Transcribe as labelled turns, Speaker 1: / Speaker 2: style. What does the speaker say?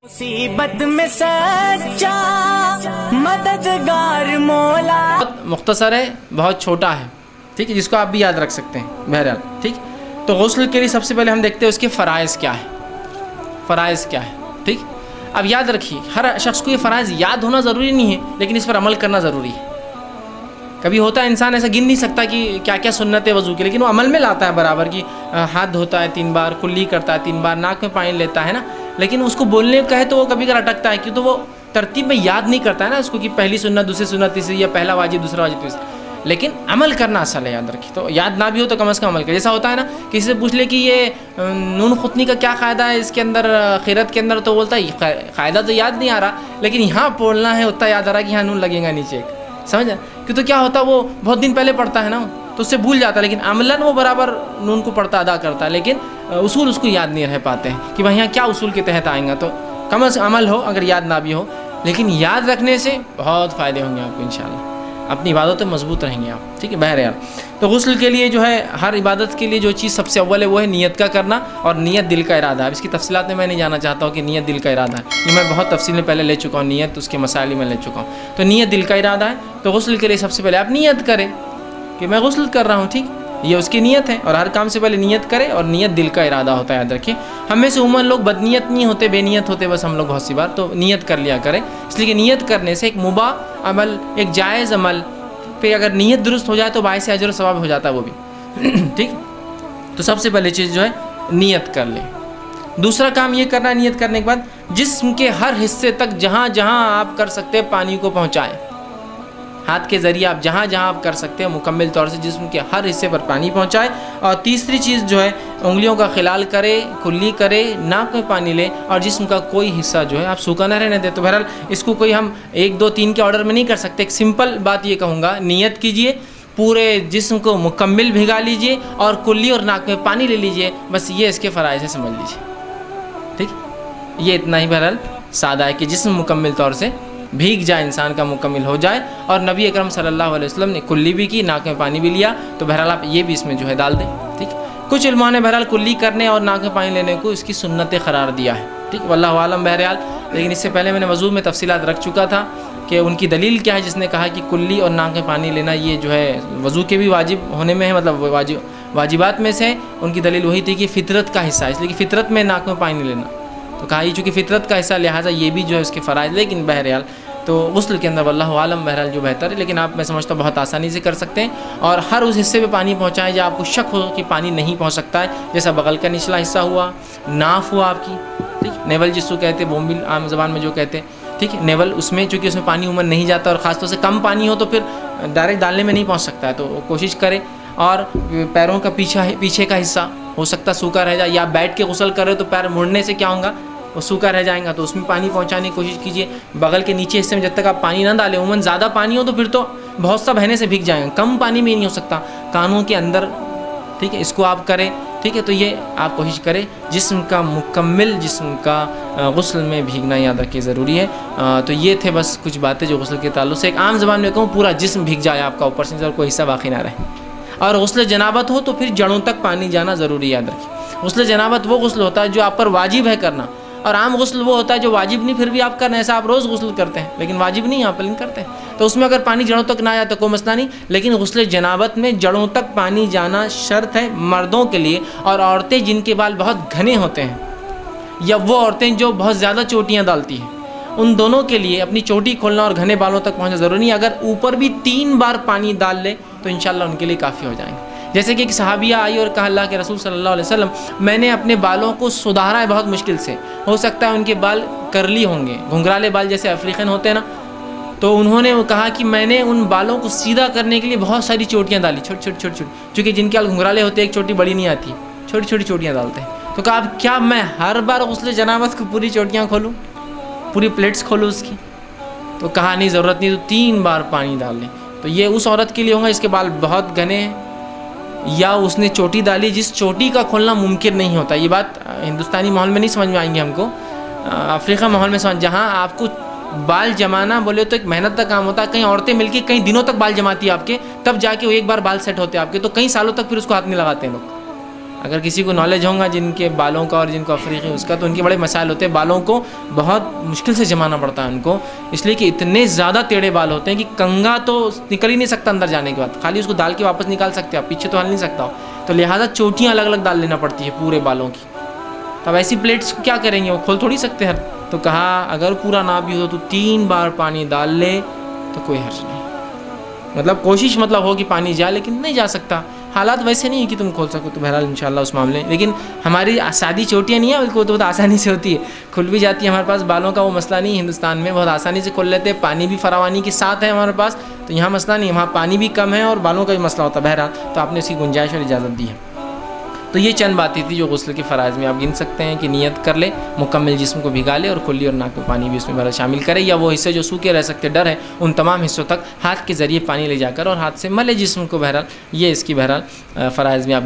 Speaker 1: मुसीबत में सच्चा मददगार मौला।
Speaker 2: बहुत मुख्तसर है, बहुत छोटा है, ठीक है, जिसको आप भी याद रख सकते हैं। बहरहाल ठीक, तो गुस्ल के लिए सबसे पहले हम देखते हैं उसके फ़राइज़ क्या है, फ़राइज़ क्या है। ठीक, अब याद रखिए हर शख्स को ये फ़राइज़ याद होना ज़रूरी नहीं है, लेकिन इस पर अमल करना ज़रूरी है। कभी होता है इंसान ऐसा गिन नहीं सकता कि क्या क्या सुन्नत है वज़ू की, लेकिन वो अमल में लाता है बराबर की। हाथ धोता है 3 बार, कुल्ली करता है 3 बार, नाक में पानी लेता है ना, लेकिन उसको बोलने का है तो वो कभी कभी अटकता है, क्यों तो वो तरतीब में याद नहीं करता है ना उसको कि पहली सुन्नत, दूसरी सुन्नत, तीसरी, या पहला वाजिब, दूसरा वाजिब, तीसरा। लेकिन अमल करना असल है, याद रखिए। तो याद ना भी हो तो कम से कम अमल करें। जैसा होता है ना, किसी से पूछ ले कि ये नून खुतनी का क्या क़ायदा है इसके अंदर, खिरत के अंदर, तो बोलता है क़ायदा तो याद नहीं आ रहा, लेकिन यहाँ बोलना है उतना याद आ रहा है कि यहाँ नून लगेगा नीचे, समझा। क्यों तो क्या होता है वो बहुत दिन पहले पढ़ता है ना, तो उससे भूल जाता है, लेकिन अमलन वो बराबर नून को पढ़ता अदा करता है, लेकिन उसूल उसको याद नहीं रह पाते हैं कि भाई यहाँ क्या उसूल के तहत आएगा। तो कम से अमल हो, अगर याद ना भी हो, लेकिन याद रखने से बहुत फ़ायदे होंगे आपको इंशाल्लाह, अपनी इबादत में मजबूत रहेंगे आप। ठीक है, बहरहाल तो गुस्ल के लिए जो है, हर इबादत के लिए जो चीज़ सबसे अव्वल है वो है नीयत का करना, और नीयत दिल का इरादा है। इसकी तफसीलात में मैं नहीं जाना चाहता हूँ कि नीयत दिल का इरादा है, ये मैं बहुत तफसील में पहले ले चुका हूँ, नीयत उसके मसाइल में ले चुका हूँ। तो नीयत दिल का इरादा है, तो गुस्ल के लिए सबसे पहले आप नीयत करें कि मैं गुस्ल कर रहा हूँ, ठीक, ये उसकी नीयत है। और हर काम से पहले नीयत करें, और नीयत दिल का इरादा होता है, याद रखिए। हम में से उमूमन लोग बदनीयत नहीं होते, बेनीयत होते बस हम लोग बहुत सी बार, तो नीयत कर लिया करें। इसलिए कि नीयत करने से एक मुबाह अमल, एक जायज़ अमल पे अगर नीयत दुरुस्त हो जाए तो बाइस अजर सवाब हो जाता है वो भी। ठीक, तो सबसे पहले चीज़ जो है नीयत कर ले। दूसरा काम ये करना है, नीयत करने के बाद जिस्म के हर हिस्से तक जहाँ जहाँ आप कर सकते हैं पानी को पहुँचाएँ, हाथ के ज़रिए आप जहाँ जहाँ आप कर सकते हैं मुकम्मल तौर से जिस्म के हर हिस्से पर पानी पहुँचाए। और तीसरी चीज़ जो है, उंगलियों का खिलाल करे, कुल्ली करे, नाक में पानी ले, और जिस्म का कोई हिस्सा जो है आप सूखा ना रहने दें। तो बहरहाल इसको कोई हम 1 2 3 के ऑर्डर में नहीं कर सकते। एक सिंपल बात ये कहूँगा, नीयत कीजिए, पूरे जिस्म को मुकम्मल भिगा लीजिए, और कुल्ली और नाक में पानी ले लीजिए, बस ये इसके फ़राइज़ है, समझ लीजिए। ठीक, ये इतना ही बहरहाल सादा है कि जिस्म मुकम्मल तौर से भीग जाए, इंसान का मुकम्मल हो जाए। और नबी अकरम सल्लल्लाहु अलैहि वसल्लम ने कुल्ली भी की, नाक में पानी भी लिया, तो बहरहाल आप ये भी इसमें जो है डाल दें। ठीक, कुछ उलमा ने बहरहाल कुल्ली करने और नाक में पानी लेने को इसकी सुन्नत करार दिया है। ठीक, वल्लाहु आलम बहरहाल। लेकिन इससे पहले मैंने वज़ू में तफसीलात रख चुका था कि उनकी दलील क्या है, जिसने कहा कि कुल्ली और नाक में पानी लेना ये जो है वज़ू के भी वाजिब होने में है, मतलब वाजिबात में से। उनकी दलील वही थी कि फ़ितरत का हिस्सा है, इसलिए कि फ़ितरत में नाक में पानी लेना, तो कहा ये चूँकि फ़ितरत का हिस्सा, लिहाजा ये भी जो है उसके फ़राइज़। लेकिन बहरहाल तो गुस्ल के अंदर वल्लाहु आलम बहरहाल जो बेहतर है, लेकिन आप मैं समझता हूँ बहुत आसानी से कर सकते हैं। और हर उस हिस्से पे पानी पहुँचाएं जहाँ आपको शक हो कि पानी नहीं पहुँच सकता है, जैसा बगल का निचला हिस्सा हुआ, नाफ हुआ आपकी, ठीक, नेवल जिसको कहते हैं, बोम्बिल आम ज़बान में जो कहते हैं, ठीक है, नेवल, उसमें चूँकि उसमें पानी उमन नहीं जाता, और ख़ासतौर से कम पानी हो तो फिर डायरेक्ट डालने में नहीं पहुँच सकता है, तो कोशिश करें। और पैरों का पीछे का हिस्सा हो सकता सूखा रह जाए, या बैठ के गुस्ल करें तो पैर मुड़ने से क्या होगा, वो सूखा रह जाएगा, तो उसमें पानी पहुंचाने की कोशिश कीजिए। बगल के नीचे हिस्से में जब तक आप पानी ना डालें, उमन ज़्यादा पानी हो तो फिर तो बहुत सा बहने से भीग जाएंगे, कम पानी में नहीं हो सकता, कानों के अंदर, ठीक है, इसको आप करें। ठीक है, तो ये आप कोशिश करें, जिस्म का मुकम्मल जिस्म का गुस्ल में भीगना याद रखिए ज़रूरी है। तो ये थे बस कुछ बातें जो गुस्ल के ताल्लुक़ से। एक आम ज़बान में कहूँ, पूरा जिस्म भीग जाए आपका ऊपर से और कोई हिस्सा बाकी ना रहे। और गुस्ल जनाबत हो तो फिर जड़ों तक पानी जाना ज़रूरी, याद रखिए। गुस्ल जनाबत वो गुस्ल होता है जो आप पर वाजिब है करना, और आम गुस्ल वो होता है जो वाजिब नहीं फिर भी आप कर रहे हैं। ऐसा आप रोज़ गुस्ल करते हैं लेकिन वाजिब नहीं आप लेकिन करते हैं, तो उसमें अगर पानी जड़ों तक ना आया तो कोई मसला नहीं। लेकिन गुस्ल जनाबत में जड़ों तक पानी जाना शर्त है मर्दों के लिए, और औरतें जिनके बाल बहुत घने होते हैं, या वो औरतें जो बहुत ज़्यादा चोटियाँ डालती हैं, उन दोनों के लिए अपनी चोटी खोलना और घने बालों तक पहुँचना ज़रूरी नहीं। अगर ऊपर भी 3 बार पानी डाल ले तो इंशाल्लाह उनके लिए काफ़ी हो जाएंगे। जैसे कि एक सहाबिया आई और कहा, अल्लाह के रसूल सल्लल्लाहु अलैहि वसल्लम, मैंने अपने बालों को सुधारा है बहुत मुश्किल से, हो सकता है उनके बाल करली होंगे, घुंघराले बाल जैसे अफ्रीकन होते हैं ना, तो उन्होंने कहा कि मैंने उन बालों को सीधा करने के लिए बहुत सारी चोटियाँ डाली, छोटी छोटी, चूँकि जिनके बाल घुंघराले होते हैं एक चोटी बड़ी नहीं आती, छोटी छोटी चोटियाँ डालते हैं। तो कहा, अब क्या मैं हर बार गुस्ल जनाबत को पूरी चोटियाँ खोलूँ, पूरी प्लेट्स खोलूँ उसकी? तो कहा नहीं, ज़रूरत नहीं, तो 3 बार पानी डाल लें। तो ये उस औरत के लिए होगा जिसके बाल बहुत घने हैं, या उसने चोटी डाली जिस चोटी का खोलना मुमकिन नहीं होता। ये बात हिंदुस्तानी माहौल में नहीं समझ में आएंगी हमको, अफ्रीका माहौल में समझ, जहाँ आपको बाल जमाना बोले तो एक मेहनत का काम होता है। कई औरतें मिलकर कई दिनों तक बाल जमाती है आपके, तब जाके वो एक बार बाल सेट होते हैं आपके, तो कई सालों तक फिर उसको हाथ नहीं लगाते हैं लोग। अगर किसी को नॉलेज होगा जिनके बालों का और जिनको अफ्रीकी उसका, तो उनके बड़े मसाइल होते हैं। बालों को बहुत मुश्किल से जमाना पड़ता है उनको, इसलिए कि इतने ज़्यादा टेढ़े बाल होते हैं कि कंघा तो निकल ही नहीं सकता अंदर जाने के बाद, खाली उसको डाल के वापस निकाल सकते हो आप, पीछे तो हल नहीं सकता हो। तो लिहाजा चोटियाँ अलग अलग डाल लेना पड़ती है पूरे बालों की। तो अब ऐसी प्लेट्स को क्या करेंगे, वो खोल थोड़ी सकते हर। तो कहा अगर पूरा ना भी हो तो 3 बार पानी डाल ले तो कोई हर्ज नहीं। मतलब कोशिश मतलब हो कि पानी जाए, लेकिन नहीं जा सकता, हालात वैसे नहीं है कि तुम खोल सको। तो बहरहाल इंशाल्लाह उस मामले, लेकिन हमारी सादी चोटियाँ नहीं है, बल्कि वो तो बहुत आसानी से होती है, खुल भी जाती है। हमारे पास बालों का वो मसला नहीं है, हिंदुस्तान में बहुत आसानी से खोल लेते हैं, पानी भी फरावानी के साथ है हमारे पास, तो यहाँ मसला नहीं है। वहाँ पानी भी कम है और बालों का भी मसला होता है। बहरहाल तो आपने उसकी गुंजाइश और इजाज़त दी है। तो ये चंद बातें थी जो गुस्ल के फ़राइज़ में आप गिन सकते हैं कि नियत कर ले, मुकम्मल जिस्म को भिगा ले और कुल्ली और नाक में पानी भी उसमें भरा शामिल करे, या वो हिस्से जो सूखे रह सकते डर है उन तमाम हिस्सों तक हाथ के ज़रिए पानी ले जाकर और हाथ से मले जिस्म को। बहरहाल ये इसकी बहरहाल फ़राइज़ में आप